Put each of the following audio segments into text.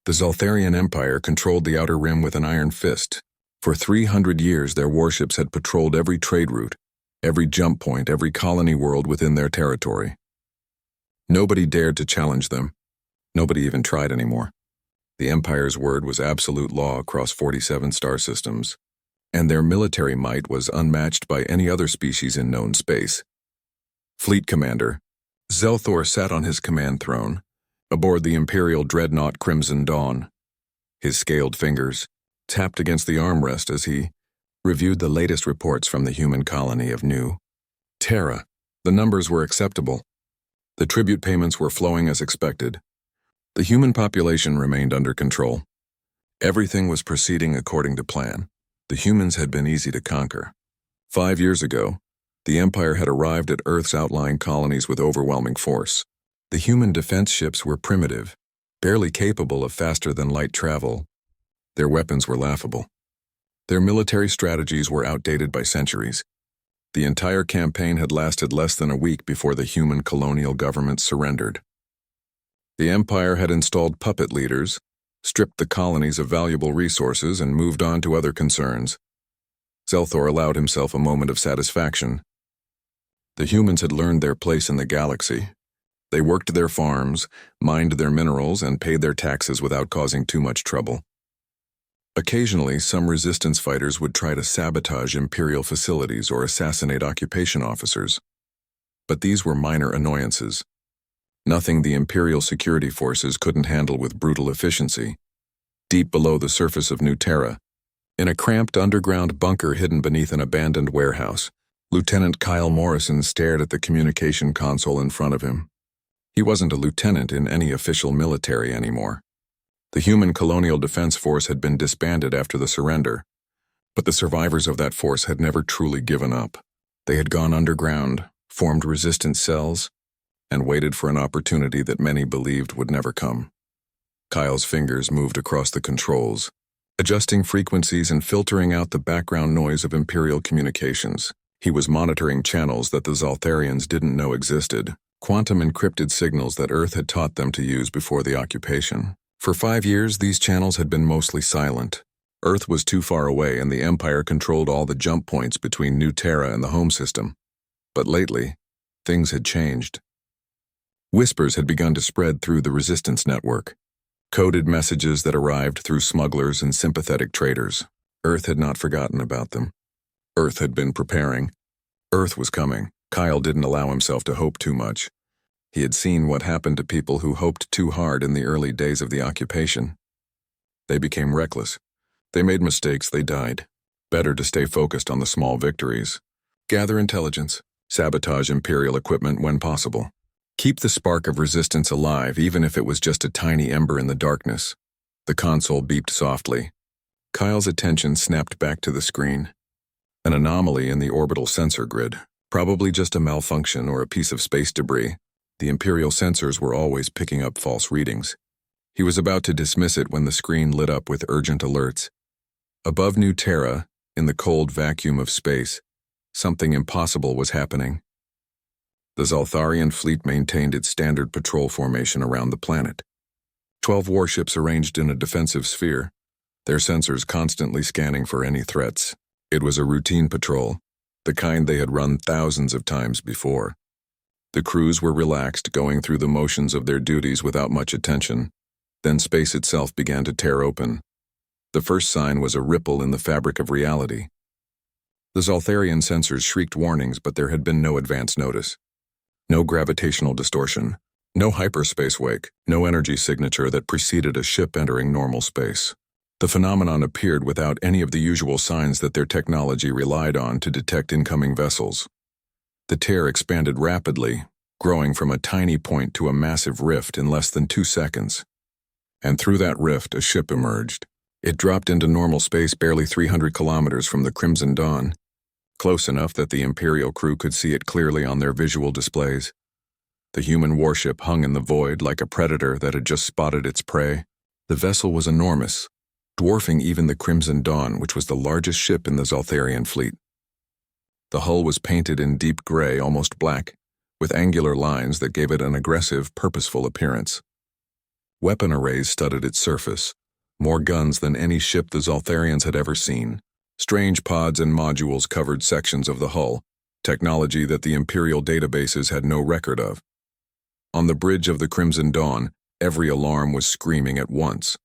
The Zoltharian Empire controlled the Outer Rim with an iron fist. For 300 years, their warships had patrolled every trade route, every jump point, every colony world within their territory. Nobody dared to challenge them. Nobody even tried anymore. The Empire's word was absolute law across 47 star systems, and their military might was unmatched by any other species in known space. Fleet Commander Zelthor sat on his command throne, aboard the Imperial dreadnought Crimson Dawn. His scaled fingers tapped against the armrest as he reviewed the latest reports from the human colony of New Terra. The numbers were acceptable. The tribute payments were flowing as expected. The human population remained under control. Everything was proceeding according to plan. The humans had been easy to conquer. 5 years ago, the Empire had arrived at Earth's outlying colonies with overwhelming force. The human defense ships were primitive, barely capable of faster-than-light travel. Their weapons were laughable. Their military strategies were outdated by centuries. The entire campaign had lasted less than a week before the human colonial government surrendered. The Empire had installed puppet leaders, stripped the colonies of valuable resources, and moved on to other concerns. Zelthor allowed himself a moment of satisfaction. The humans had learned their place in the galaxy. They worked their farms, mined their minerals, and paid their taxes without causing too much trouble. Occasionally, some resistance fighters would try to sabotage Imperial facilities or assassinate occupation officers. But these were minor annoyances. Nothing the Imperial security forces couldn't handle with brutal efficiency. Deep below the surface of New Terra, in a cramped underground bunker hidden beneath an abandoned warehouse, Lieutenant Kyle Morrison stared at the communication console in front of him. He wasn't a lieutenant in any official military anymore. The human colonial defense force had been disbanded after the surrender, but the survivors of that force had never truly given up. They had gone underground, formed resistance cells, and waited for an opportunity that many believed would never come. Kyle's fingers moved across the controls, adjusting frequencies and filtering out the background noise of Imperial communications. He was monitoring channels that the Zoltharians didn't know existed, quantum-encrypted signals that Earth had taught them to use before the occupation. For 5 years, these channels had been mostly silent. Earth was too far away, and the Empire controlled all the jump points between New Terra and the home system. But lately, things had changed. Whispers had begun to spread through the resistance network, coded messages that arrived through smugglers and sympathetic traders. Earth had not forgotten about them. Earth had been preparing. Earth was coming. Kyle didn't allow himself to hope too much. He had seen what happened to people who hoped too hard in the early days of the occupation. They became reckless. They made mistakes, they died. Better to stay focused on the small victories. Gather intelligence. Sabotage Imperial equipment when possible. Keep the spark of resistance alive, even if it was just a tiny ember in the darkness. The console beeped softly. Kyle's attention snapped back to the screen. An anomaly in the orbital sensor grid. Probably just a malfunction or a piece of space debris. The Imperial sensors were always picking up false readings. He was about to dismiss it when the screen lit up with urgent alerts. Above New Terra, in the cold vacuum of space, something impossible was happening. The Zoltharian fleet maintained its standard patrol formation around the planet. 12 warships arranged in a defensive sphere, their sensors constantly scanning for any threats. It was a routine patrol, the kind they had run thousands of times before. The crews were relaxed, going through the motions of their duties without much attention. Then space itself began to tear open. The first sign was a ripple in the fabric of reality. The Zoltharian sensors shrieked warnings, but there had been no advance notice. No gravitational distortion, no hyperspace wake, no energy signature that preceded a ship entering normal space. The phenomenon appeared without any of the usual signs that their technology relied on to detect incoming vessels. The tear expanded rapidly, growing from a tiny point to a massive rift in less than 2 seconds. And through that rift, a ship emerged. It dropped into normal space barely 300 kilometers from the Crimson Dawn, close enough that the Imperial crew could see it clearly on their visual displays. The human warship hung in the void like a predator that had just spotted its prey. The vessel was enormous, dwarfing even the Crimson Dawn, which was the largest ship in the Zoltharian fleet. The hull was painted in deep gray, almost black, with angular lines that gave it an aggressive, purposeful appearance. Weapon arrays studded its surface, more guns than any ship the Zaltharians had ever seen. Strange pods and modules covered sections of the hull, technology that the Imperial databases had no record of. On the bridge of the Crimson Dawn, every alarm was screaming at once.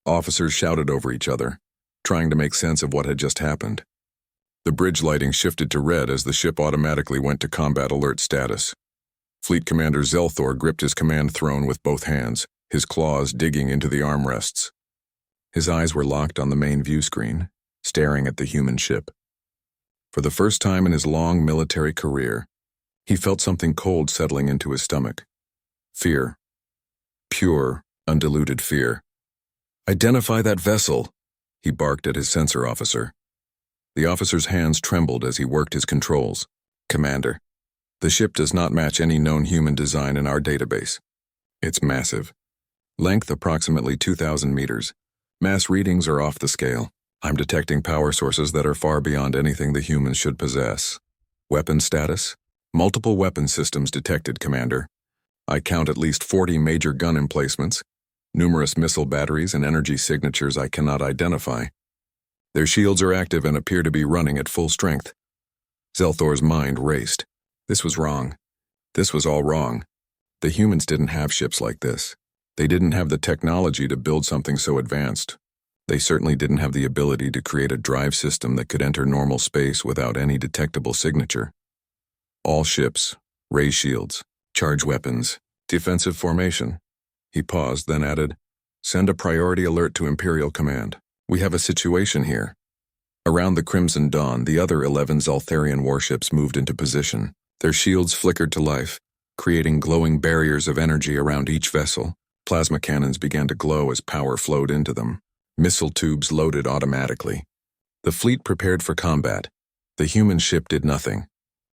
Officers shouted over each other, trying to make sense of what had just happened. The bridge lighting shifted to red as the ship automatically went to combat alert status. Fleet Commander Zelthor gripped his command throne with both hands, his claws digging into the armrests. His eyes were locked on the main view screen, staring at the human ship. For the first time in his long military career, he felt something cold settling into his stomach. Fear. Pure, undiluted fear. "Identify that vessel," he barked at his sensor officer. The officer's hands trembled as he worked his controls. "Commander, the ship does not match any known human design in our database. It's massive. Length approximately 2,000 meters. Mass readings are off the scale. I'm detecting power sources that are far beyond anything the humans should possess. Weapon status? Multiple weapon systems detected, Commander. I count at least 40 major gun emplacements, numerous missile batteries and energy signatures I cannot identify. Their shields are active and appear to be running at full strength." Zelthor's mind raced. This was wrong. This was all wrong. The humans didn't have ships like this. They didn't have the technology to build something so advanced. They certainly didn't have the ability to create a drive system that could enter normal space without any detectable signature. All ships, ray shields, charge weapons, defensive formation. He paused, then added, "Send a priority alert to Imperial Command. We have a situation here." Around the Crimson Dawn, the other 11 Zaltharian warships moved into position. Their shields flickered to life, creating glowing barriers of energy around each vessel. Plasma cannons began to glow as power flowed into them. Missile tubes loaded automatically. The fleet prepared for combat. The human ship did nothing.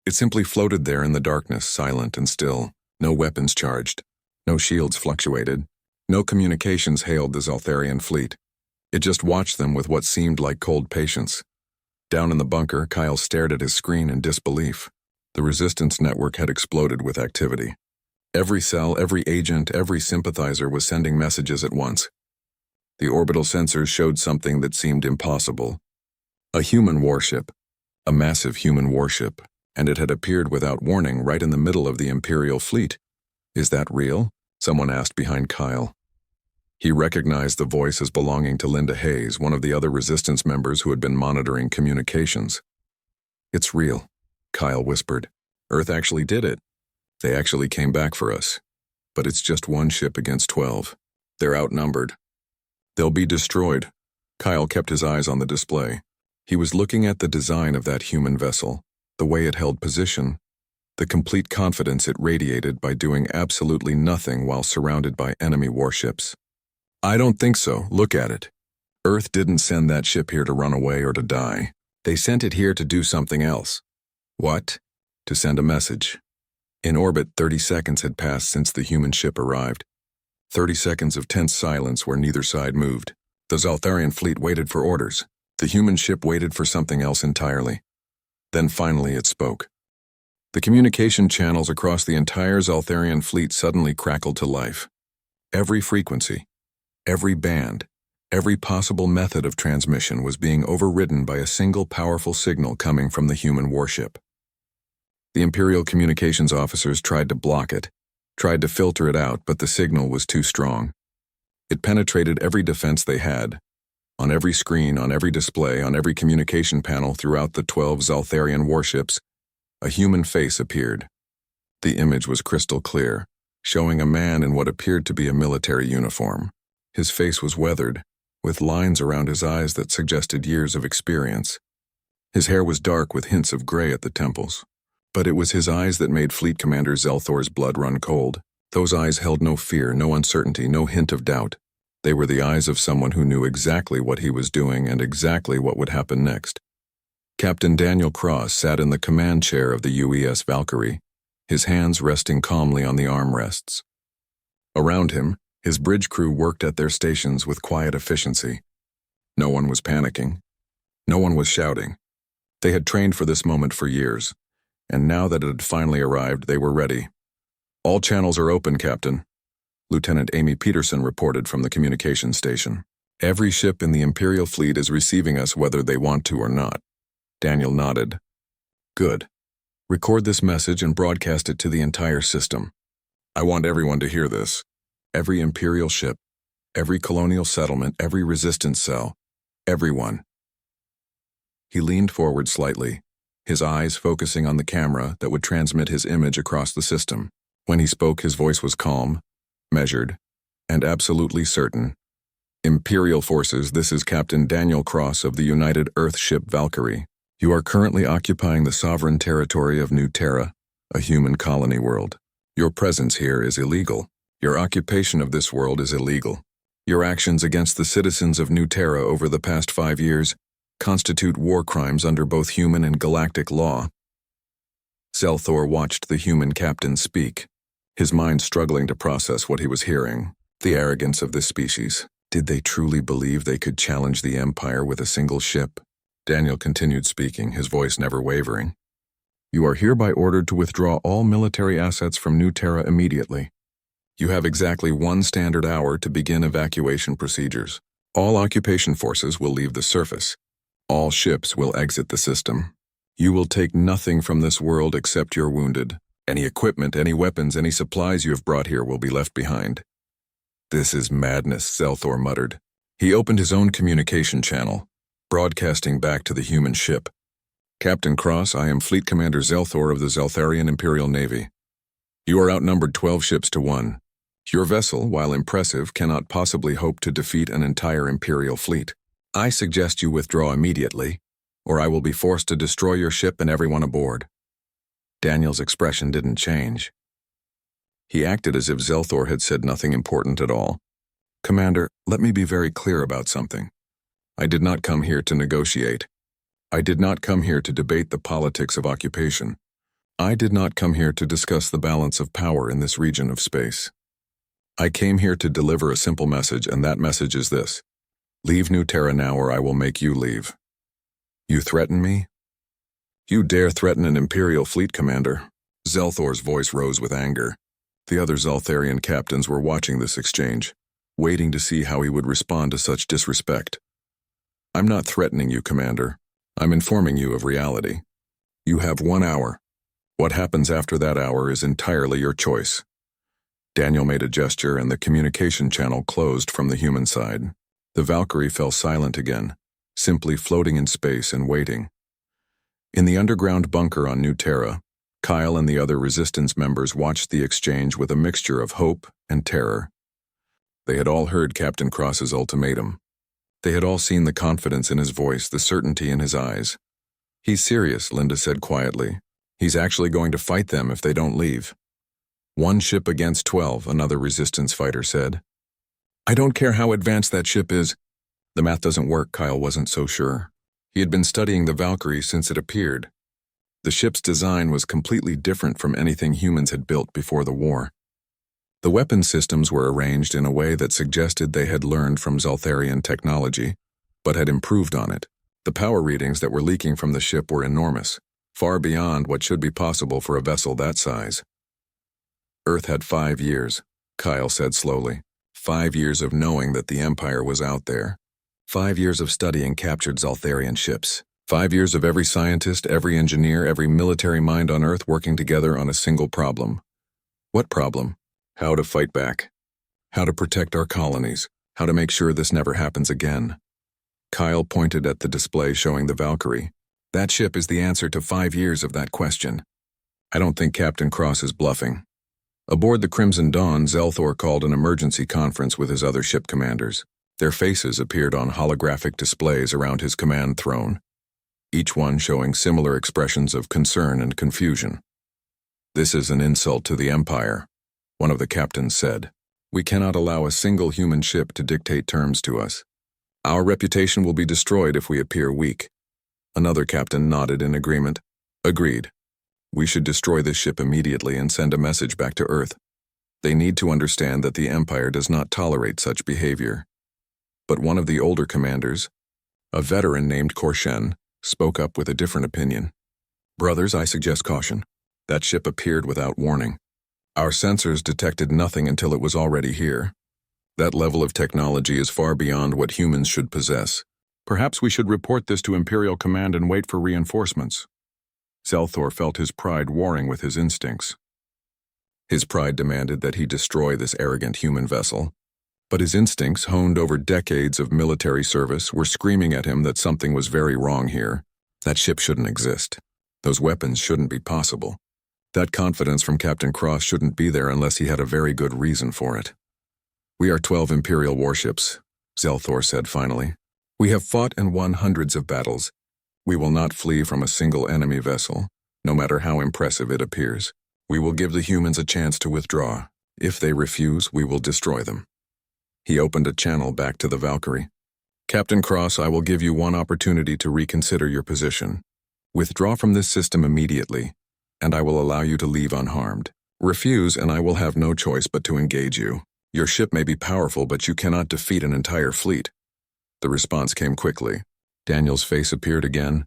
It simply floated there in the darkness, silent and still. No weapons charged. No shields fluctuated. No communications hailed the Zaltharian fleet. It just watched them with what seemed like cold patience. Down in the bunker, Kyle stared at his screen in disbelief. The resistance network had exploded with activity. Every cell, every agent, every sympathizer was sending messages at once. The orbital sensors showed something that seemed impossible. A human warship. A massive human warship. And it had appeared without warning right in the middle of the Imperial fleet. "Is that real?" someone asked behind Kyle. He recognized the voice as belonging to Linda Hayes, one of the other resistance members who had been monitoring communications. "It's real," Kyle whispered. "Earth actually did it. They actually came back for us. But it's just one ship against 12. They're outnumbered. They'll be destroyed." Kyle kept his eyes on the display. He was looking at the design of that human vessel, the way it held position, the complete confidence it radiated by doing absolutely nothing while surrounded by enemy warships. "I don't think so. Look at it. Earth didn't send that ship here to run away or to die. They sent it here to do something else." "What?" "To send a message." In orbit, 30 seconds had passed since the human ship arrived. 30 seconds of tense silence where neither side moved. The Zaltharian fleet waited for orders. The human ship waited for something else entirely. Then finally it spoke. The communication channels across the entire Zaltharian fleet suddenly crackled to life. Every frequency, every band, every possible method of transmission was being overridden by a single powerful signal coming from the human warship. The Imperial communications officers tried to block it, tried to filter it out, but the signal was too strong. It penetrated every defense they had. On every screen, on every display, on every communication panel throughout the 12 Zaltharian warships, a human face appeared. The image was crystal clear, showing a man in what appeared to be a military uniform. His face was weathered, with lines around his eyes that suggested years of experience. His hair was dark with hints of gray at the temples. But it was his eyes that made Fleet Commander Zelthor's blood run cold. Those eyes held no fear, no uncertainty, no hint of doubt. They were the eyes of someone who knew exactly what he was doing and exactly what would happen next. Captain Daniel Cross sat in the command chair of the UES Valkyrie, his hands resting calmly on the armrests. Around him, his bridge crew worked at their stations with quiet efficiency. No one was panicking. No one was shouting. They had trained for this moment for years. And now that it had finally arrived, they were ready. "All channels are open, Captain." Lieutenant Amy Peterson reported from the communication station. Every ship in the Imperial fleet is receiving us whether they want to or not. Daniel nodded. Good. Record this message and broadcast it to the entire system. I want everyone to hear this. Every Imperial ship, every colonial settlement, every resistance cell, everyone. He leaned forward slightly, his eyes focusing on the camera that would transmit his image across the system. When he spoke, his voice was calm, measured, and absolutely certain. Imperial forces, this is Captain Daniel Cross of the United Earth ship Valkyrie. You are currently occupying the sovereign territory of New Terra, a human colony world. Your presence here is illegal. Your occupation of this world is illegal. Your actions against the citizens of New Terra over the past 5 years constitute war crimes under both human and galactic law. Zelthor watched the human captain speak, his mind struggling to process what he was hearing. The arrogance of this species. Did they truly believe they could challenge the Empire with a single ship? Daniel continued speaking, his voice never wavering. You are hereby ordered to withdraw all military assets from New Terra immediately. You have exactly 1 standard hour to begin evacuation procedures. All occupation forces will leave the surface. All ships will exit the system. You will take nothing from this world except your wounded. Any equipment, any weapons, any supplies you have brought here will be left behind. This is madness, Zelthor muttered. He opened his own communication channel, broadcasting back to the human ship. Captain Cross, I am Fleet Commander Zelthor of the Zeltharian Imperial Navy. You are outnumbered 12 ships to 1. Your vessel, while impressive, cannot possibly hope to defeat an entire Imperial fleet. I suggest you withdraw immediately, or I will be forced to destroy your ship and everyone aboard. Daniel's expression didn't change. He acted as if Zelthor had said nothing important at all. Commander, let me be very clear about something. I did not come here to negotiate. I did not come here to debate the politics of occupation. I did not come here to discuss the balance of power in this region of space. I came here to deliver a simple message, and that message is this. Leave New Terra now or I will make you leave. You threaten me? You dare threaten an Imperial fleet commander? Zelthor's voice rose with anger. The other Zeltharian captains were watching this exchange, waiting to see how he would respond to such disrespect. I'm not threatening you, Commander. I'm informing you of reality. You have 1 hour. What happens after that hour is entirely your choice. Daniel made a gesture and the communication channel closed from the human side. The Valkyrie fell silent again, simply floating in space and waiting. In the underground bunker on New Terra, Kyle and the other resistance members watched the exchange with a mixture of hope and terror. They had all heard Captain Cross's ultimatum. They had all seen the confidence in his voice, the certainty in his eyes. He's serious, Linda said quietly. He's actually going to fight them if they don't leave. 1 ship against 12, another resistance fighter said. I don't care how advanced that ship is. The math doesn't work, Kyle wasn't so sure. He had been studying the Valkyrie since it appeared. The ship's design was completely different from anything humans had built before the war. The weapon systems were arranged in a way that suggested they had learned from Zeltharian technology, but had improved on it. The power readings that were leaking from the ship were enormous, far beyond what should be possible for a vessel that size. Earth had 5 years, Kyle said slowly. 5 years of knowing that the Empire was out there. 5 years of studying captured Zeltharian ships. 5 years of every scientist, every engineer, every military mind on Earth working together on a single problem. What problem? How to fight back. How to protect our colonies. How to make sure this never happens again. Kyle pointed at the display showing the Valkyrie. That ship is the answer to 5 years of that question. I don't think Captain Cross is bluffing. Aboard the Crimson Dawn, Zelthor called an emergency conference with his other ship commanders. Their faces appeared on holographic displays around his command throne, each one showing similar expressions of concern and confusion. This is an insult to the Empire, one of the captains said. We cannot allow a single human ship to dictate terms to us. Our reputation will be destroyed if we appear weak. Another captain nodded in agreement. Agreed. We should destroy this ship immediately and send a message back to Earth. They need to understand that the Empire does not tolerate such behavior. But one of the older commanders, a veteran named Korshen, spoke up with a different opinion. Brothers, I suggest caution. That ship appeared without warning. Our sensors detected nothing until it was already here. That level of technology is far beyond what humans should possess. Perhaps we should report this to Imperial Command and wait for reinforcements. Zelthor felt his pride warring with his instincts. His pride demanded that he destroy this arrogant human vessel, but his instincts, honed over decades of military service, were screaming at him that something was very wrong here. That ship shouldn't exist. Those weapons shouldn't be possible. That confidence from Captain Cross shouldn't be there unless he had a very good reason for it. "We are 12 Imperial warships," Zelthor said finally. "We have fought and won hundreds of battles. We will not flee from a single enemy vessel, no matter how impressive it appears. We will give the humans a chance to withdraw. If they refuse, we will destroy them." He opened a channel back to the Valkyrie. "Captain Cross, I will give you one opportunity to reconsider your position. Withdraw from this system immediately, and I will allow you to leave unharmed. Refuse, and I will have no choice but to engage you. Your ship may be powerful, but you cannot defeat an entire fleet." The response came quickly. Daniel's face appeared again,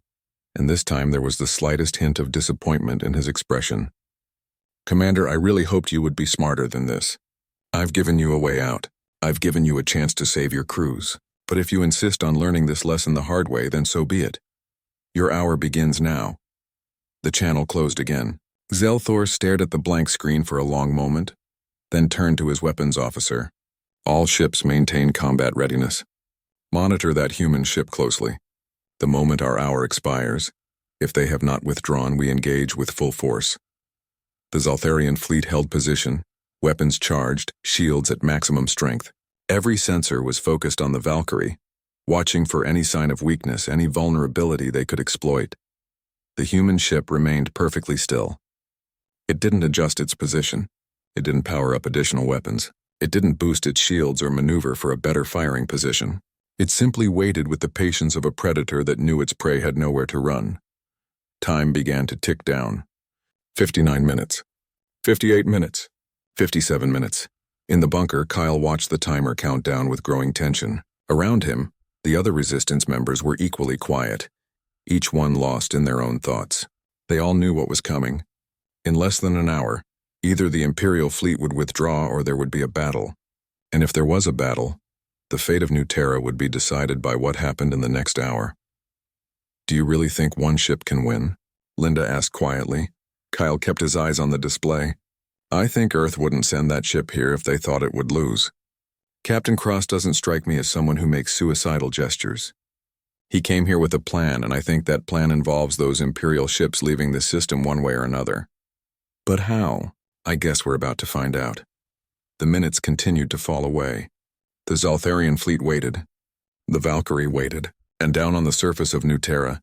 and this time there was the slightest hint of disappointment in his expression. "Commander, I really hoped you would be smarter than this. I've given you a way out. I've given you a chance to save your crews. But if you insist on learning this lesson the hard way, then so be it. Your hour begins now." The channel closed again. Zelthor stared at the blank screen for a long moment, then turned to his weapons officer. "All ships maintain combat readiness. Monitor that human ship closely. The moment our hour expires, if they have not withdrawn, we engage with full force." The Zaltharian fleet held position, weapons charged, shields at maximum strength. Every sensor was focused on the Valkyrie, watching for any sign of weakness, any vulnerability they could exploit. The human ship remained perfectly still. It didn't adjust its position. It didn't power up additional weapons. It didn't boost its shields or maneuver for a better firing position. It simply waited with the patience of a predator that knew its prey had nowhere to run. Time began to tick down. 59 minutes. 58 minutes. 57 minutes. In the bunker, Kyle watched the timer count down with growing tension. Around him, the other resistance members were equally quiet, each one lost in their own thoughts. They all knew what was coming. In less than an hour, either the Imperial fleet would withdraw or there would be a battle. And if there was a battle, the fate of New Terra would be decided by what happened in the next hour. "Do you really think one ship can win?" Linda asked quietly. Kyle kept his eyes on the display. "I think Earth wouldn't send that ship here if they thought it would lose. Captain Cross doesn't strike me as someone who makes suicidal gestures. He came here with a plan, and I think that plan involves those Imperial ships leaving the system one way or another. But how? I guess we're about to find out." The minutes continued to fall away. The Zaltharian fleet waited. The Valkyrie waited. And down on the surface of New Terra,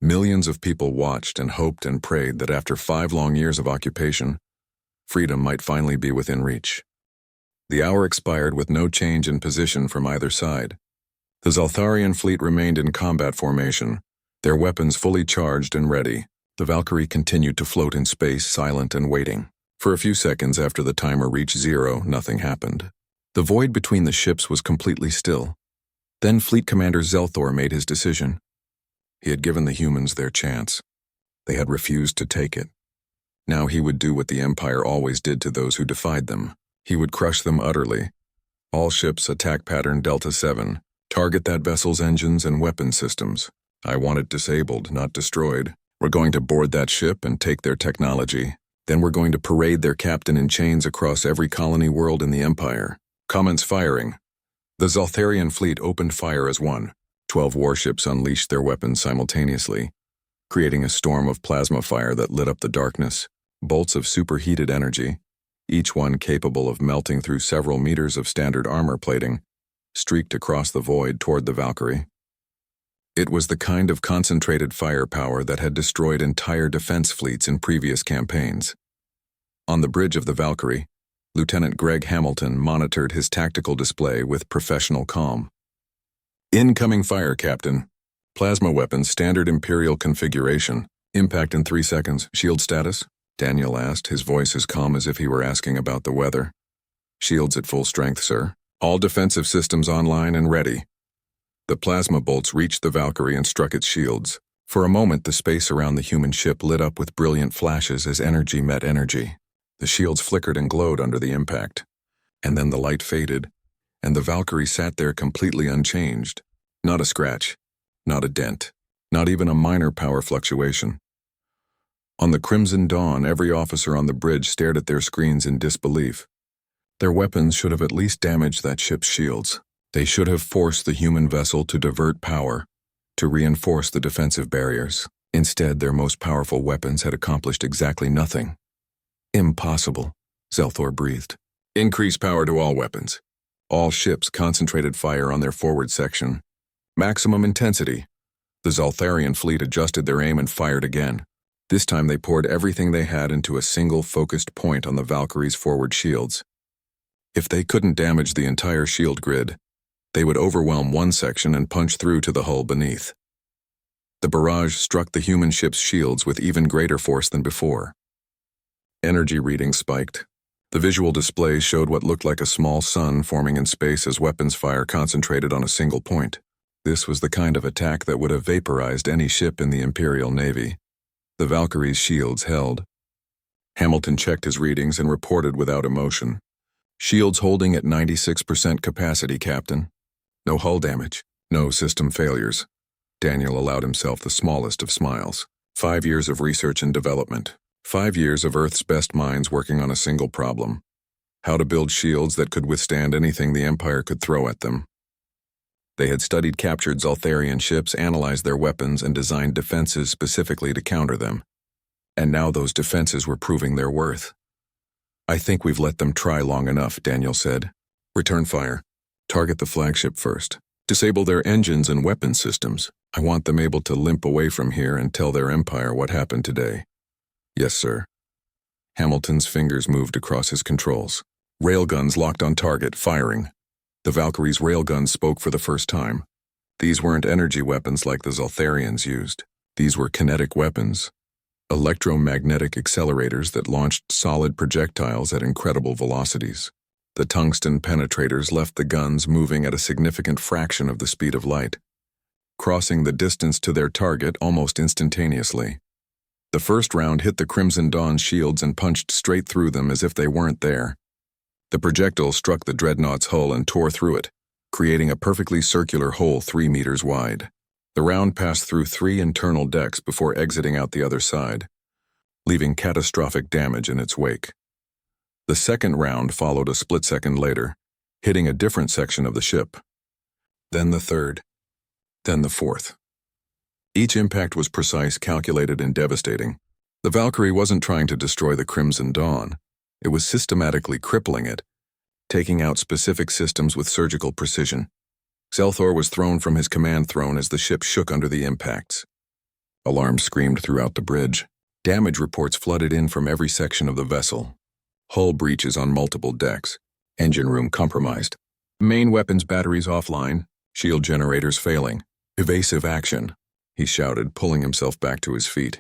millions of people watched and hoped and prayed that after 5 long years of occupation, freedom might finally be within reach. The hour expired with no change in position from either side. The Zaltharian fleet remained in combat formation, their weapons fully charged and ready. The Valkyrie continued to float in space, silent and waiting. For a few seconds after the timer reached 0, nothing happened. The void between the ships was completely still. Then Fleet Commander Zelthor made his decision. He had given the humans their chance. They had refused to take it. Now he would do what the Empire always did to those who defied them. He would crush them utterly. All ships, attack pattern Delta 7. Target that vessel's engines and weapon systems. I want it disabled, not destroyed. We're going to board that ship and take their technology. Then we're going to parade their captain in chains across every colony world in the Empire. Commence firing. The Zaltharian fleet opened fire as one. 12 warships unleashed their weapons simultaneously, creating a storm of plasma fire that lit up the darkness. Bolts of superheated energy, each one capable of melting through several meters of standard armor plating, streaked across the void toward the Valkyrie. It was the kind of concentrated firepower that had destroyed entire defense fleets in previous campaigns. On the bridge of the Valkyrie, Lieutenant Greg Hamilton monitored his tactical display with professional calm. Incoming fire, Captain. Plasma weapons, standard Imperial configuration. Impact in 3 seconds. Shield status? Daniel asked, his voice as calm as if he were asking about the weather. Shields at full strength, sir. All defensive systems online and ready. The plasma bolts reached the Valkyrie and struck its shields. For a moment, the space around the human ship lit up with brilliant flashes as energy met energy. The shields flickered and glowed under the impact. And then the light faded, and the Valkyrie sat there completely unchanged. Not a scratch, not a dent, not even a minor power fluctuation. On the Crimson Dawn, every officer on the bridge stared at their screens in disbelief. Their weapons should have at least damaged that ship's shields. They should have forced the human vessel to divert power, to reinforce the defensive barriers. Instead, their most powerful weapons had accomplished exactly nothing. Impossible, Zelthor breathed. Increase power to all weapons. All ships concentrated fire on their forward section. Maximum intensity. The Zaltharian fleet adjusted their aim and fired again. This time they poured everything they had into a single focused point on the Valkyrie's forward shields. If they couldn't damage the entire shield grid, they would overwhelm one section and punch through to the hull beneath. The barrage struck the human ship's shields with even greater force than before. Energy readings spiked. The visual display showed what looked like a small sun forming in space as weapons fire concentrated on a single point. This was the kind of attack that would have vaporized any ship in the Imperial Navy. The Valkyrie's shields held. Hamilton checked his readings and reported without emotion. Shields holding at 96% capacity, Captain. No hull damage, no system failures. Daniel allowed himself the smallest of smiles. 5 years of research and development. 5 years of Earth's best minds working on a single problem. How to build shields that could withstand anything the Empire could throw at them. They had studied captured Zaltharian ships, analyzed their weapons, and designed defenses specifically to counter them. And now those defenses were proving their worth. I think we've let them try long enough, Daniel said. Return fire. Target the flagship first. Disable their engines and weapon systems. I want them able to limp away from here and tell their Empire what happened today. Yes, sir. Hamilton's fingers moved across his controls. Railguns locked on target, firing. The Valkyrie's railguns spoke for the first time. These weren't energy weapons like the Zaltharians used. These were kinetic weapons. Electromagnetic accelerators that launched solid projectiles at incredible velocities. The tungsten penetrators left the guns moving at a significant fraction of the speed of light, crossing the distance to their target almost instantaneously. The first round hit the Crimson Dawn's shields and punched straight through them as if they weren't there. The projectile struck the dreadnought's hull and tore through it, creating a perfectly circular hole 3 meters wide. The round passed through 3 internal decks before exiting out the other side, leaving catastrophic damage in its wake. The second round followed a split second later, hitting a different section of the ship. Then the third. Then the fourth. Each impact was precise, calculated, and devastating. The Valkyrie wasn't trying to destroy the Crimson Dawn. It was systematically crippling it, taking out specific systems with surgical precision. Zelthor was thrown from his command throne as the ship shook under the impacts. Alarms screamed throughout the bridge. Damage reports flooded in from every section of the vessel. Hull breaches on multiple decks. Engine room compromised. Main weapons batteries offline. Shield generators failing. Evasive action, he shouted, pulling himself back to his feet.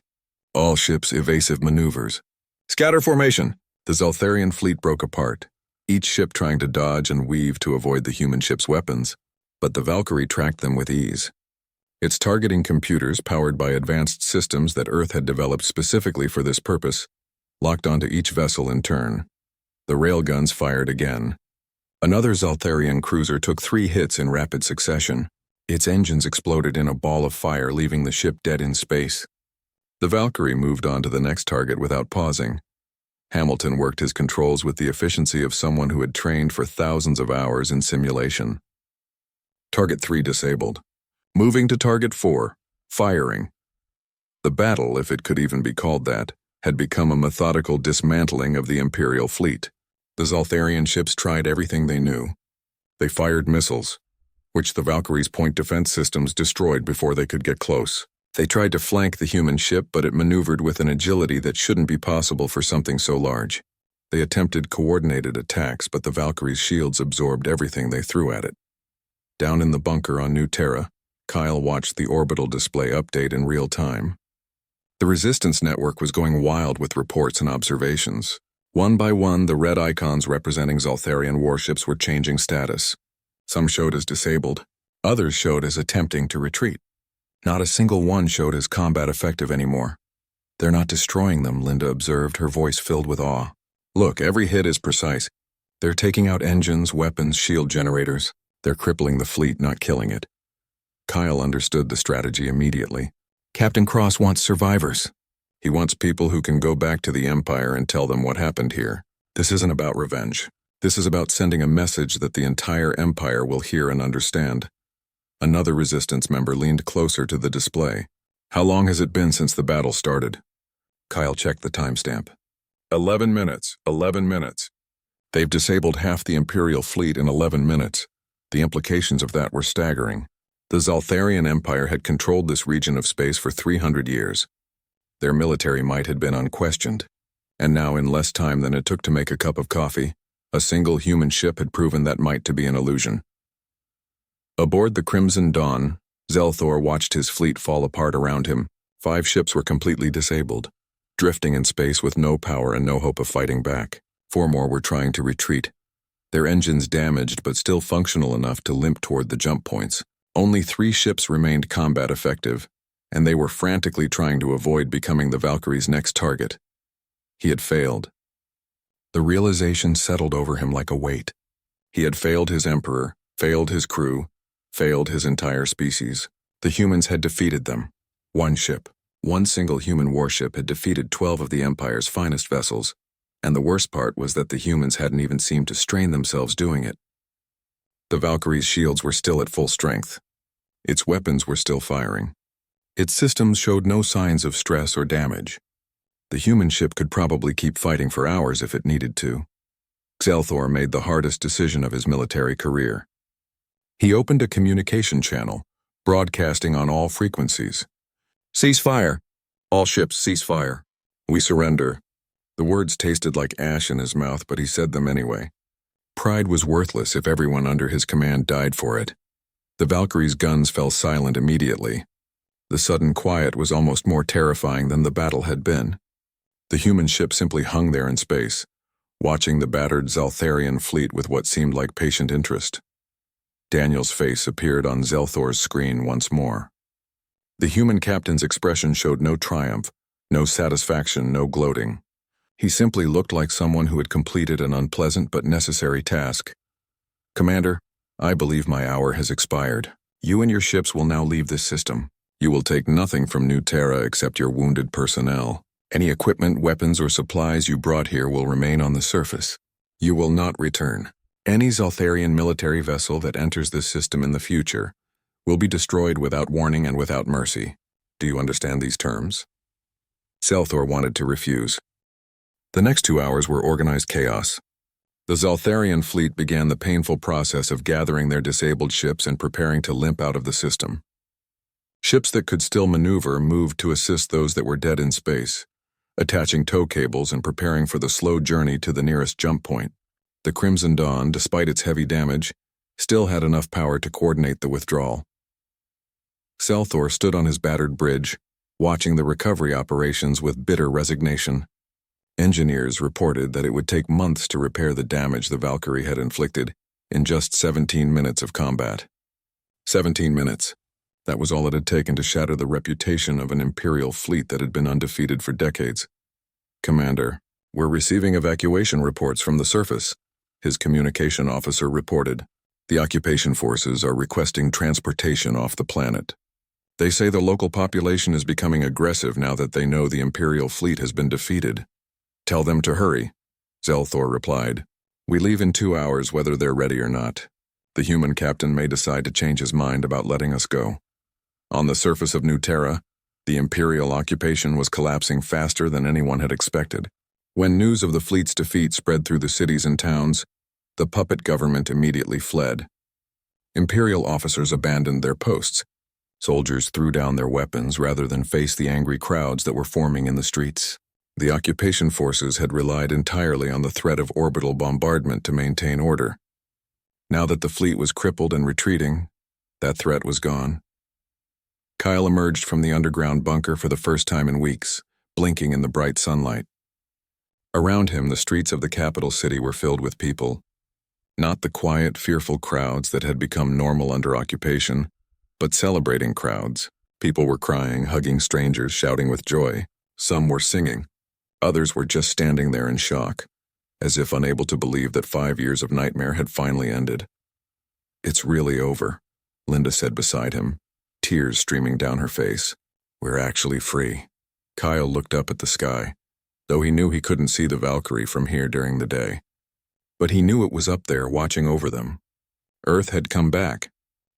All ships evasive maneuvers. Scatter formation! The Zaltharian fleet broke apart, each ship trying to dodge and weave to avoid the human ship's weapons, but the Valkyrie tracked them with ease. Its targeting computers, powered by advanced systems that Earth had developed specifically for this purpose, locked onto each vessel in turn. The railguns fired again. Another Zaltharian cruiser took 3 hits in rapid succession. Its engines exploded in a ball of fire, leaving the ship dead in space. The Valkyrie moved on to the next target without pausing. Hamilton worked his controls with the efficiency of someone who had trained for thousands of hours in simulation. Target 3 disabled. Moving to Target 4, firing. The battle, if it could even be called that, had become a methodical dismantling of the Imperial fleet. The Zaltharian ships tried everything they knew. They fired missiles, which the Valkyrie's point defense systems destroyed before they could get close. They tried to flank the human ship, but it maneuvered with an agility that shouldn't be possible for something so large. They attempted coordinated attacks, but the Valkyrie's shields absorbed everything they threw at it. Down in the bunker on New Terra, Kyle watched the orbital display update in real time. The Resistance network was going wild with reports and observations. One by one, the red icons representing Zaltharian warships were changing status. Some showed as disabled, others showed as attempting to retreat. Not a single one showed as combat effective anymore. They're not destroying them, Linda observed, her voice filled with awe. Look, every hit is precise. They're taking out engines, weapons, shield generators. They're crippling the fleet, not killing it. Kyle understood the strategy immediately. Captain Cross wants survivors. He wants people who can go back to the Empire and tell them what happened here. This isn't about revenge. This is about sending a message that the entire Empire will hear and understand. Another Resistance member leaned closer to the display. How long has it been since the battle started? Kyle checked the timestamp. 11 minutes. 11 minutes. They've disabled half the Imperial fleet in 11 minutes. The implications of that were staggering. The Zaltharian Empire had controlled this region of space for 300 years. Their military might had been unquestioned. And now, in less time than it took to make a cup of coffee, a single human ship had proven that might to be an illusion. Aboard the Crimson Dawn, Zelthor watched his fleet fall apart around him. 5 ships were completely disabled, drifting in space with no power and no hope of fighting back. 4 more were trying to retreat, their engines damaged but still functional enough to limp toward the jump points. Only 3 ships remained combat effective, and they were frantically trying to avoid becoming the Valkyrie's next target. He had failed. The realization settled over him like a weight. He had failed his Emperor, failed his crew, failed his entire species. The humans had defeated them. 1 ship, 1 single human warship had defeated 12 of the Empire's finest vessels, and the worst part was that the humans hadn't even seemed to strain themselves doing it. The Valkyrie's shields were still at full strength. Its weapons were still firing. Its systems showed no signs of stress or damage. The human ship could probably keep fighting for hours if it needed to. Zelthor made the hardest decision of his military career. He opened a communication channel, broadcasting on all frequencies. "Cease fire. All ships cease fire. We surrender." The words tasted like ash in his mouth, but he said them anyway. Pride was worthless if everyone under his command died for it. The Valkyrie's guns fell silent immediately. The sudden quiet was almost more terrifying than the battle had been. The human ship simply hung there in space, watching the battered Zaltharian fleet with what seemed like patient interest. Daniel's face appeared on Zelthor's screen once more. The human captain's expression showed no triumph, no satisfaction, no gloating. He simply looked like someone who had completed an unpleasant but necessary task. "Commander, I believe my hour has expired. You and your ships will now leave this system. You will take nothing from New Terra except your wounded personnel. Any equipment, weapons, or supplies you brought here will remain on the surface. You will not return. Any Zaltharian military vessel that enters this system in the future will be destroyed without warning and without mercy. Do you understand these terms?" Zelthor wanted to refuse. The next 2 hours were organized chaos. The Zaltharian fleet began the painful process of gathering their disabled ships and preparing to limp out of the system. Ships that could still maneuver moved to assist those that were dead in space, attaching tow cables and preparing for the slow journey to the nearest jump point. The Crimson Dawn, despite its heavy damage, still had enough power to coordinate the withdrawal. Zelthor stood on his battered bridge, watching the recovery operations with bitter resignation. Engineers reported that it would take months to repair the damage the Valkyrie had inflicted in just 17 minutes of combat. 17 minutes. That was all it had taken to shatter the reputation of an Imperial fleet that had been undefeated for decades. "Commander, we're receiving evacuation reports from the surface," his communication officer reported. "The occupation forces are requesting transportation off the planet. They say the local population is becoming aggressive now that they know the Imperial fleet has been defeated. Tell them to hurry," Zelthor replied. "We leave in 2 hours whether they're ready or not. The human captain may decide to change his mind about letting us go." On the surface of New Terra, the Imperial occupation was collapsing faster than anyone had expected. When news of the fleet's defeat spread through the cities and towns, the puppet government immediately fled. Imperial officers abandoned their posts. Soldiers threw down their weapons rather than face the angry crowds that were forming in the streets. The occupation forces had relied entirely on the threat of orbital bombardment to maintain order. Now that the fleet was crippled and retreating, that threat was gone. Kyle emerged from the underground bunker for the first time in weeks, blinking in the bright sunlight. Around him, the streets of the capital city were filled with people. Not the quiet, fearful crowds that had become normal under occupation, but celebrating crowds. People were crying, hugging strangers, shouting with joy. Some were singing. Others were just standing there in shock. as if unable to believe that 5 years of nightmare had finally ended. "It's really over," Linda said beside him, tears streaming down her face. "We're actually free." Kyle looked up at the sky, though he knew he couldn't see the Valkyrie from here during the day. But he knew it was up there watching over them. Earth had come back.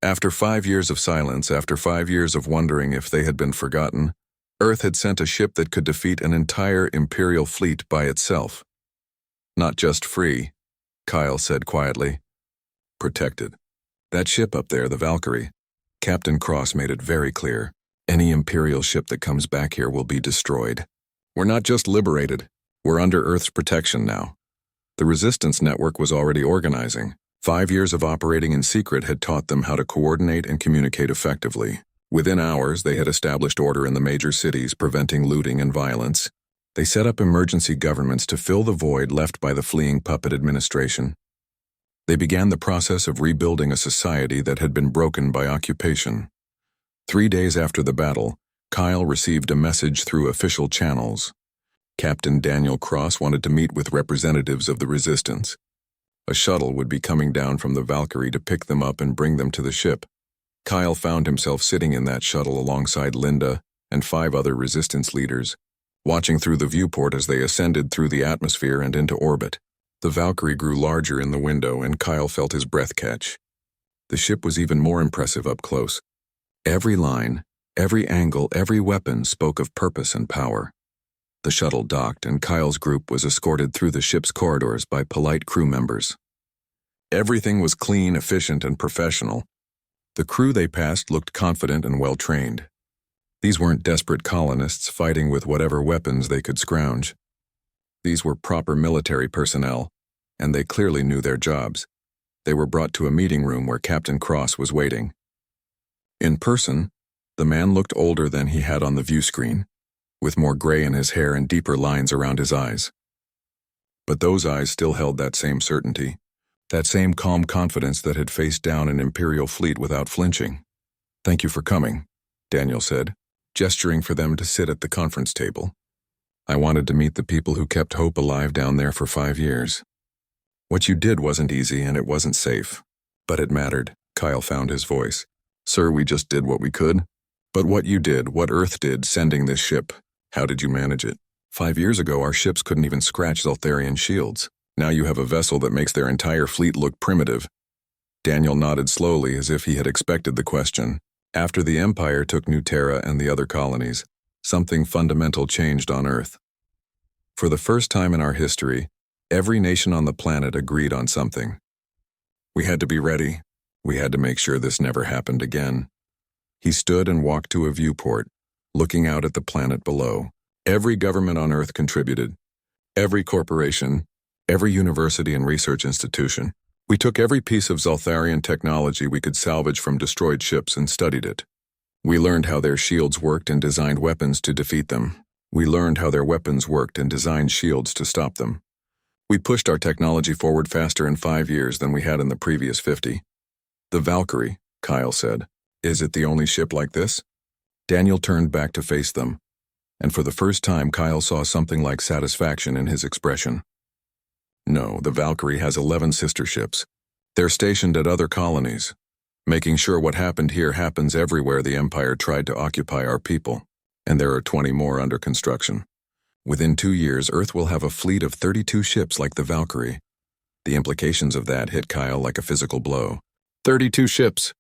After 5 years of silence, after 5 years of wondering if they had been forgotten, Earth had sent a ship that could defeat an entire Imperial fleet by itself. "Not just free," Kyle said quietly. "Protected. That ship up there, the Valkyrie," Captain Cross made it very clear. "Any Imperial ship that comes back here will be destroyed. We're not just liberated, we're under Earth's protection now." The Resistance Network was already organizing. 5 years of operating in secret had taught them how to coordinate and communicate effectively. Within hours, they had established order in the major cities, preventing looting and violence. They set up emergency governments to fill the void left by the fleeing puppet administration. They began the process of rebuilding a society that had been broken by occupation. 3 days after the battle, Kyle received a message through official channels. Captain Daniel Cross wanted to meet with representatives of the Resistance. A shuttle would be coming down from the Valkyrie to pick them up and bring them to the ship. Kyle found himself sitting in that shuttle alongside Linda and 5 other Resistance leaders, watching through the viewport as they ascended through the atmosphere and into orbit. The Valkyrie grew larger in the window, and Kyle felt his breath catch. The ship was even more impressive up close. Every line, every angle, every weapon spoke of purpose and power. The shuttle docked, and Kyle's group was escorted through the ship's corridors by polite crew members. Everything was clean, efficient, and professional. The crew they passed looked confident and well-trained. These weren't desperate colonists fighting with whatever weapons they could scrounge. These were proper military personnel, and they clearly knew their jobs. They were brought to a meeting room where Captain Cross was waiting. In person, the man looked older than he had on the view screen, with more gray in his hair and deeper lines around his eyes. But those eyes still held that same certainty, that same calm confidence that had faced down an Imperial fleet without flinching. "Thank you for coming," Daniel said, gesturing for them to sit at the conference table. "I wanted to meet the people who kept hope alive down there for 5 years. What you did wasn't easy and it wasn't safe, but it mattered." Kyle found his voice. "Sir, we just did what we could. But what you did, what Earth did, sending this ship, how did you manage it? 5 years ago, our ships couldn't even scratch Zeltharian shields. Now you have a vessel that makes their entire fleet look primitive." Daniel nodded slowly as if he had expected the question. After the Empire took New Terra and the other colonies, something fundamental changed on Earth. For the first time in our history, every nation on the planet agreed on something. We had to be ready. We had to make sure this never happened again. He stood and walked to a viewport, looking out at the planet below. Every government on Earth contributed. Every corporation, every university and research institution. We took every piece of Zeltharian technology we could salvage from destroyed ships and studied it. We learned how their shields worked and designed weapons to defeat them. We learned how their weapons worked and designed shields to stop them. We pushed our technology forward faster in 5 years than we had in the previous 50. "The Valkyrie," Kyle said. "Is it the only ship like this?" Daniel turned back to face them, and for the first time Kyle saw something like satisfaction in his expression. "No, the Valkyrie has 11 sister ships. They're stationed at other colonies, making sure what happened here happens everywhere the Empire tried to occupy our people, and there are 20 more under construction. Within 2 years, Earth will have a fleet of 32 ships like the Valkyrie." The implications of that hit Kyle like a physical blow. 32 ships,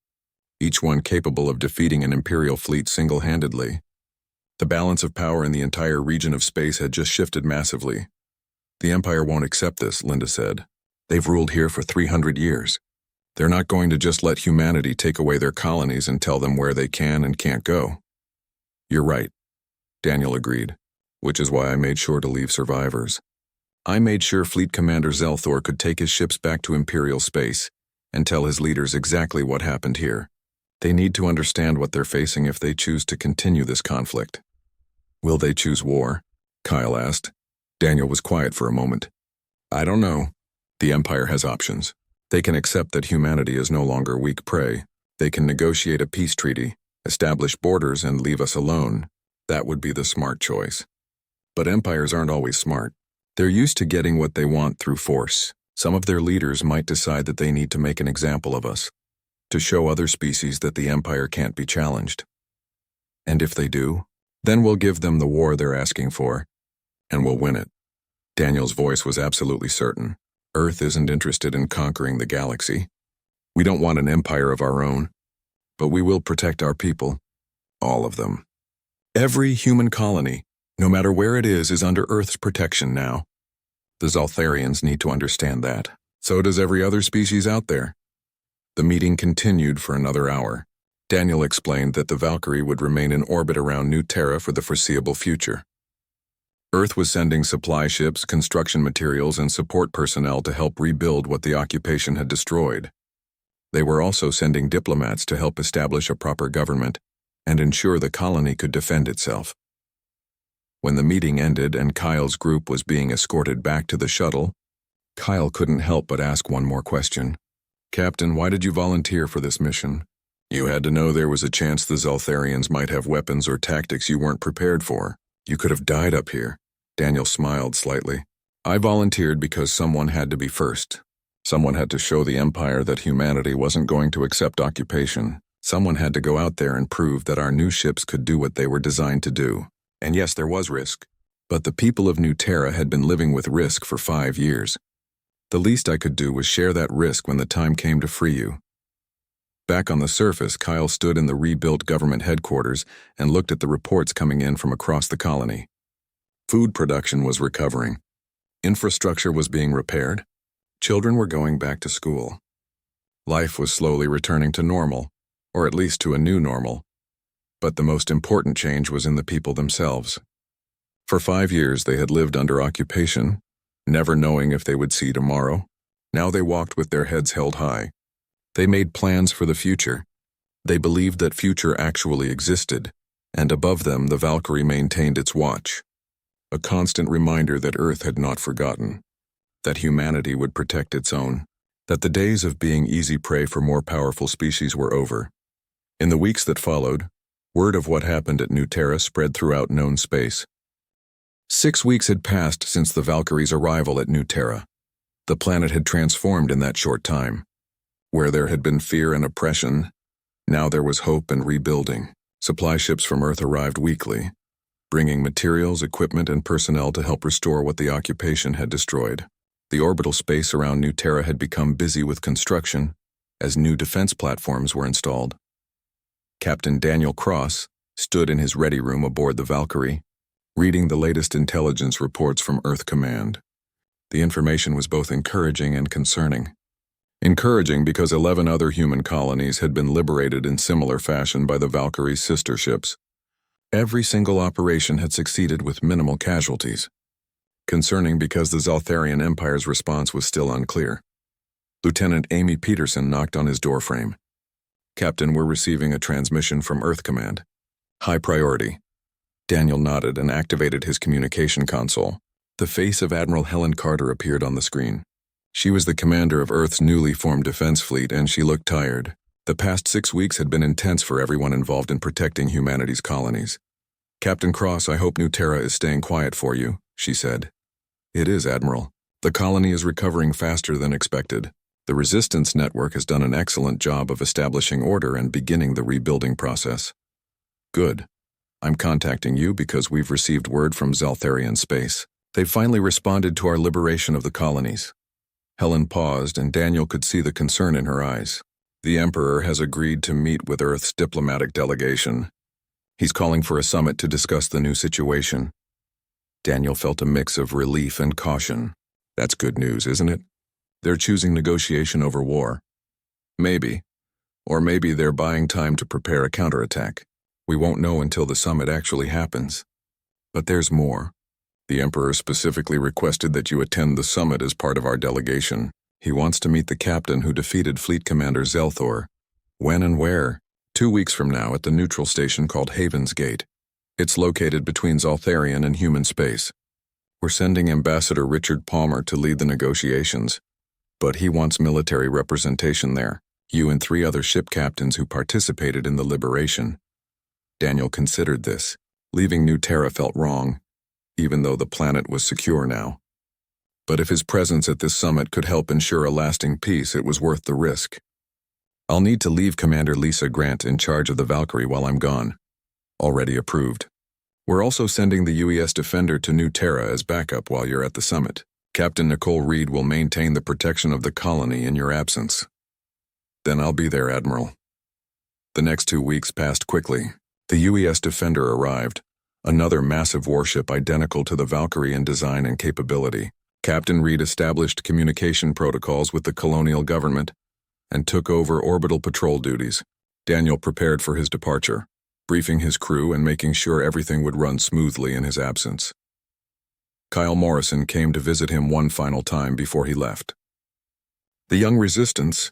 each one capable of defeating an Imperial fleet single-handedly. The balance of power in the entire region of space had just shifted massively. "The Empire won't accept this," Linda said. "They've ruled here for 300 years. They're not going to just let humanity take away their colonies and tell them where they can and can't go." "You're right," Daniel agreed, "which is why I made sure to leave survivors. I made sure Fleet Commander Zelthor could take his ships back to Imperial space and tell his leaders exactly what happened here. They need to understand what they're facing if they choose to continue this conflict." "Will they choose war?" Kyle asked. Daniel was quiet for a moment. "I don't know. The Empire has options. They can accept that humanity is no longer weak prey. They can negotiate a peace treaty, establish borders, and leave us alone. That would be the smart choice. But empires aren't always smart. They're used to getting what they want through force. Some of their leaders might decide that they need to make an example of us, to show other species that the Empire can't be challenged. And if they do, then we'll give them the war they're asking for, and we'll win it. Daniel's voice was absolutely certain. Earth isn't interested in conquering the galaxy. We don't want an empire of our own, but we will protect our people, all of them. Every human colony, no matter where it is under Earth's protection now. The Zaltharians need to understand that. So does every other species out there. The meeting continued for another hour. Daniel explained that the Valkyrie would remain in orbit around New Terra for the foreseeable future. Earth was sending supply ships, construction materials, and support personnel to help rebuild what the occupation had destroyed. They were also sending diplomats to help establish a proper government and ensure the colony could defend itself. When the meeting ended and Kyle's group was being escorted back to the shuttle, Kyle couldn't help but ask one more question. Captain, why did you volunteer for this mission? You had to know there was a chance the Zaltharians might have weapons or tactics you weren't prepared for. You could have died up here. Daniel smiled slightly. I volunteered because someone had to be first. Someone had to show the Empire that humanity wasn't going to accept occupation. Someone had to go out there and prove that our new ships could do what they were designed to do. And yes, there was risk. But the people of New Terra had been living with risk for 5 years. The least I could do was share that risk when the time came to free you. Back on the surface, Kyle stood in the rebuilt government headquarters and looked at the reports coming in from across the colony. Food production was recovering. Infrastructure was being repaired. Children were going back to school. Life was slowly returning to normal, or at least to a new normal. But the most important change was in the people themselves. For 5 years they had lived under occupation, never knowing if they would see tomorrow. Now they walked with their heads held high. They made plans for the future. They believed that future actually existed, and above them the Valkyrie maintained its watch. A constant reminder that Earth had not forgotten, that humanity would protect its own, that the days of being easy prey for more powerful species were over. In the weeks that followed, word of what happened at New Terra spread throughout known space. 6 weeks had passed since the Valkyrie's arrival at New Terra. The planet had transformed in that short time. Where there had been fear and oppression, now there was hope and rebuilding. Supply ships from Earth arrived weekly, bringing materials, equipment, and personnel to help restore what the occupation had destroyed. The orbital space around New Terra had become busy with construction as new defense platforms were installed. Captain Daniel Cross stood in his ready room aboard the Valkyrie, reading the latest intelligence reports from Earth Command. The information was both encouraging and concerning. Encouraging because 11 other human colonies had been liberated in similar fashion by the Valkyrie's sister ships. Every single operation had succeeded with minimal casualties. Concerning because the Zaltharian Empire's response was still unclear. Lieutenant Amy Peterson knocked on his doorframe. Captain, we're receiving a transmission from Earth Command. High priority. Daniel nodded and activated his communication console. The face of Admiral Helen Carter appeared on the screen. She was the commander of Earth's newly formed defense fleet, and she looked tired. The past 6 weeks had been intense for everyone involved in protecting humanity's colonies. Captain Cross, I hope New Terra is staying quiet for you, she said. It is, Admiral. The colony is recovering faster than expected. The Resistance Network has done an excellent job of establishing order and beginning the rebuilding process. Good. I'm contacting you because we've received word from Zaltharian space. They've finally responded to our liberation of the colonies. Helen paused, and Daniel could see the concern in her eyes. The Emperor has agreed to meet with Earth's diplomatic delegation. He's calling for a summit to discuss the new situation. Daniel felt a mix of relief and caution. That's good news, isn't it? They're choosing negotiation over war. Maybe. Or maybe they're buying time to prepare a counterattack. We won't know until the summit actually happens. But there's more. The Emperor specifically requested that you attend the summit as part of our delegation. He wants to meet the captain who defeated Fleet Commander Zelthor. When and where? 2 weeks from now at the neutral station called Haven's Gate. It's located between Zaltharian and human space. We're sending Ambassador Richard Palmer to lead the negotiations, but he wants military representation there. You and 3 other ship captains who participated in the liberation. Daniel considered this. Leaving New Terra felt wrong, even though the planet was secure now. But if his presence at this summit could help ensure a lasting peace, it was worth the risk. I'll need to leave Commander Lisa Grant in charge of the Valkyrie while I'm gone. Already approved. We're also sending the UES Defender to New Terra as backup while you're at the summit. Captain Nicole Reed will maintain the protection of the colony in your absence. Then I'll be there, Admiral. The next 2 weeks passed quickly. The UES Defender arrived, another massive warship identical to the Valkyrie in design and capability. Captain Reed established communication protocols with the colonial government and took over orbital patrol duties. Daniel prepared for his departure, briefing his crew and making sure everything would run smoothly in his absence. Kyle Morrison came to visit him one final time before he left. The young Resistance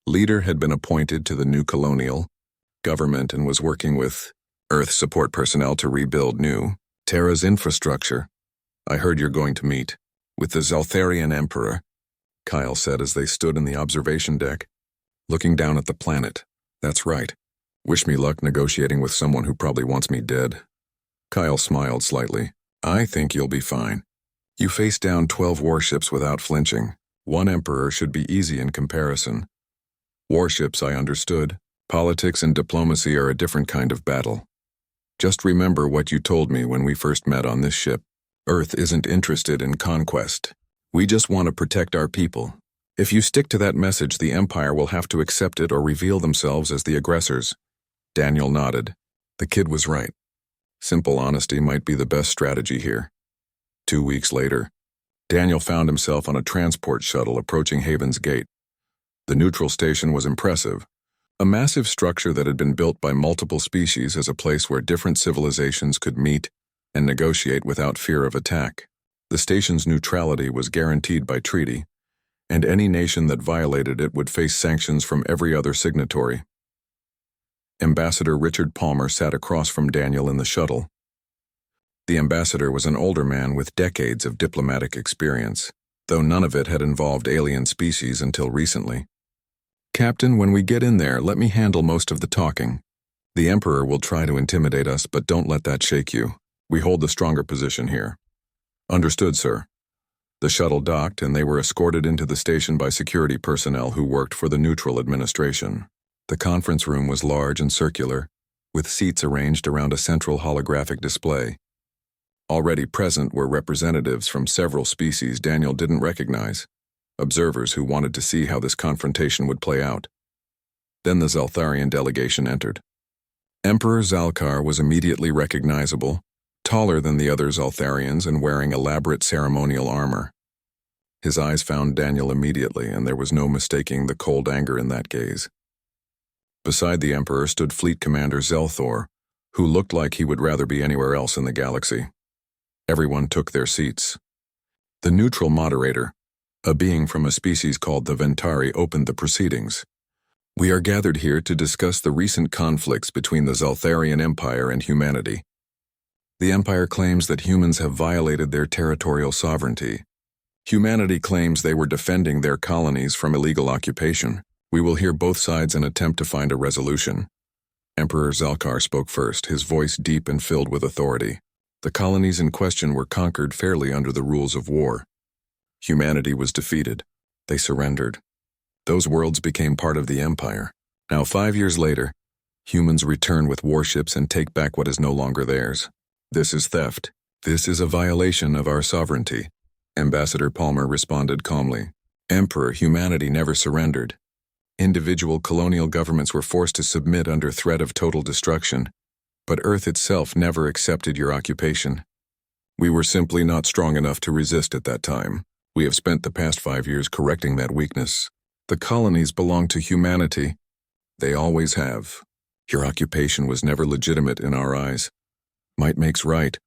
leader had been appointed to the new colonial government and was working with Earth support personnel to rebuild New Terra's infrastructure. I heard you're going to meet with the Zaltharian Emperor, Kyle said as they stood in the observation deck, looking down at the planet. That's right. Wish me luck negotiating with someone who probably wants me dead. Kyle smiled slightly. I think you'll be fine. You faced down 12 warships without flinching. One Emperor should be easy in comparison. Warships, I understood. Politics and diplomacy are a different kind of battle. Just remember what you told me when we first met on this ship. Earth isn't interested in conquest. We just want to protect our people. If you stick to that message, the Empire will have to accept it or reveal themselves as the aggressors. Daniel nodded. The kid was right. Simple honesty might be the best strategy here. 2 weeks later, Daniel found himself on a transport shuttle approaching Haven's Gate. The neutral station was impressive. A massive structure that had been built by multiple species as a place where different civilizations could meet and negotiate without fear of attack. The station's neutrality was guaranteed by treaty, and any nation that violated it would face sanctions from every other signatory. Ambassador Richard Palmer sat across from Daniel in the shuttle. The ambassador was an older man with decades of diplomatic experience, though none of it had involved alien species until recently. Captain, when we get in there, let me handle most of the talking. The Emperor will try to intimidate us, but don't let that shake you. We hold the stronger position here. Understood, sir. The shuttle docked, and they were escorted into the station by security personnel who worked for the neutral administration. The conference room was large and circular, with seats arranged around a central holographic display. Already present were representatives from several species Daniel didn't recognize, observers who wanted to see how this confrontation would play out. Then the Zaltharian delegation entered. Emperor Zalkar was immediately recognizable, taller than the other Zaltharians and wearing elaborate ceremonial armor. His eyes found Daniel immediately, and there was no mistaking the cold anger in that gaze. Beside the Emperor stood Fleet Commander Zelthor, who looked like he would rather be anywhere else in the galaxy. Everyone took their seats. The neutral moderator, a being from a species called the Ventari, opened the proceedings. We are gathered here to discuss the recent conflicts between the Zaltharian Empire and humanity. The Empire claims that humans have violated their territorial sovereignty. Humanity claims they were defending their colonies from illegal occupation. We will hear both sides and attempt to find a resolution. Emperor Zalkar spoke first, his voice deep and filled with authority. The colonies in question were conquered fairly under the rules of war. Humanity was defeated. They surrendered. Those worlds became part of the Empire. Now, 5 years later, humans return with warships and take back what is no longer theirs. This is theft. This is a violation of our sovereignty. Ambassador Palmer responded calmly. Emperor, humanity never surrendered. Individual colonial governments were forced to submit under threat of total destruction, but Earth itself never accepted your occupation. We were simply not strong enough to resist at that time. We have spent the past 5 years correcting that weakness. The colonies belong to humanity. They always have. Your occupation was never legitimate in our eyes. Might makes right,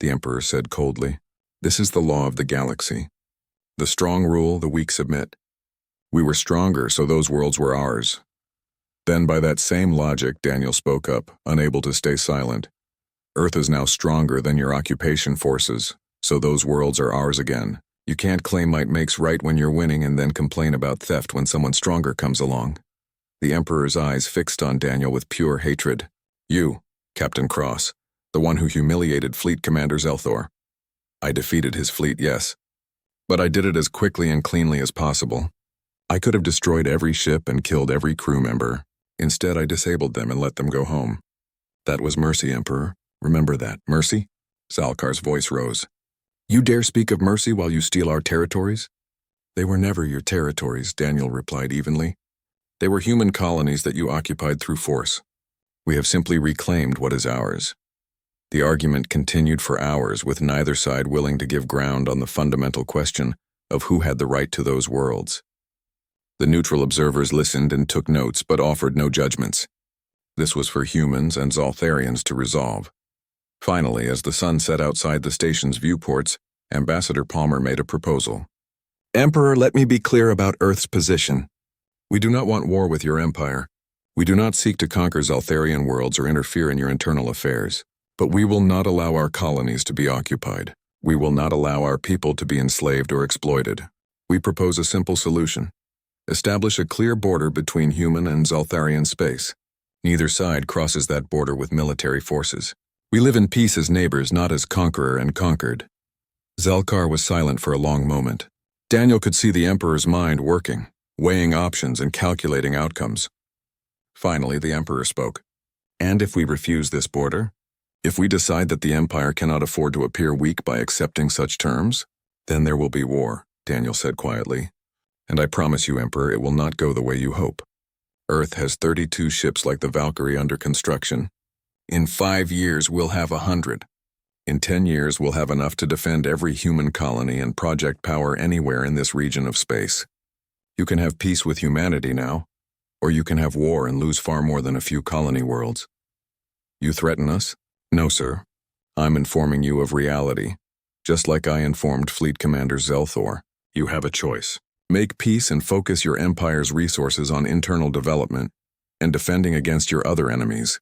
the Emperor said coldly. This is the law of the galaxy. The strong rule, the weak submit. We were stronger, so those worlds were ours. Then by that same logic, Daniel spoke up, unable to stay silent. Earth is now stronger than your occupation forces, so those worlds are ours again. You can't claim might makes right when you're winning and then complain about theft when someone stronger comes along. The Emperor's eyes fixed on Daniel with pure hatred. You, Captain Cross, the one who humiliated Fleet Commander Zelthor. I defeated his fleet, yes. But I did it as quickly and cleanly as possible. I could have destroyed every ship and killed every crew member. Instead, I disabled them and let them go home. That was mercy, Emperor. Remember that. Mercy? Zalkar's voice rose. You dare speak of mercy while you steal our territories? They were never your territories, Daniel replied evenly. They were human colonies that you occupied through force. We have simply reclaimed what is ours. The argument continued for hours, with neither side willing to give ground on the fundamental question of who had the right to those worlds. The neutral observers listened and took notes, but offered no judgments. This was for humans and Zaltharians to resolve. Finally, as the sun set outside the station's viewports, Ambassador Palmer made a proposal. Emperor, let me be clear about Earth's position. We do not want war with your empire. We do not seek to conquer Zaltharian worlds or interfere in your internal affairs. But we will not allow our colonies to be occupied. We will not allow our people to be enslaved or exploited. We propose a simple solution. Establish a clear border between human and Zaltharian space. Neither side crosses that border with military forces. We live in peace as neighbors, not as conqueror and conquered. Zalkar was silent for a long moment. Daniel could see the Emperor's mind working, weighing options and calculating outcomes. Finally, the Emperor spoke. And if we refuse this border? If we decide that the Empire cannot afford to appear weak by accepting such terms, then there will be war, Daniel said quietly. And I promise you, Emperor, it will not go the way you hope. Earth has 32 ships like the Valkyrie under construction. In 5 years, we'll have 100. In 10 years, we'll have enough to defend every human colony and project power anywhere in this region of space. You can have peace with humanity now, or you can have war and lose far more than a few colony worlds. You threaten us? No, sir. I'm informing you of reality. Just like I informed Fleet Commander Zelthor, you have a choice. Make peace and focus your empire's resources on internal development and defending against your other enemies,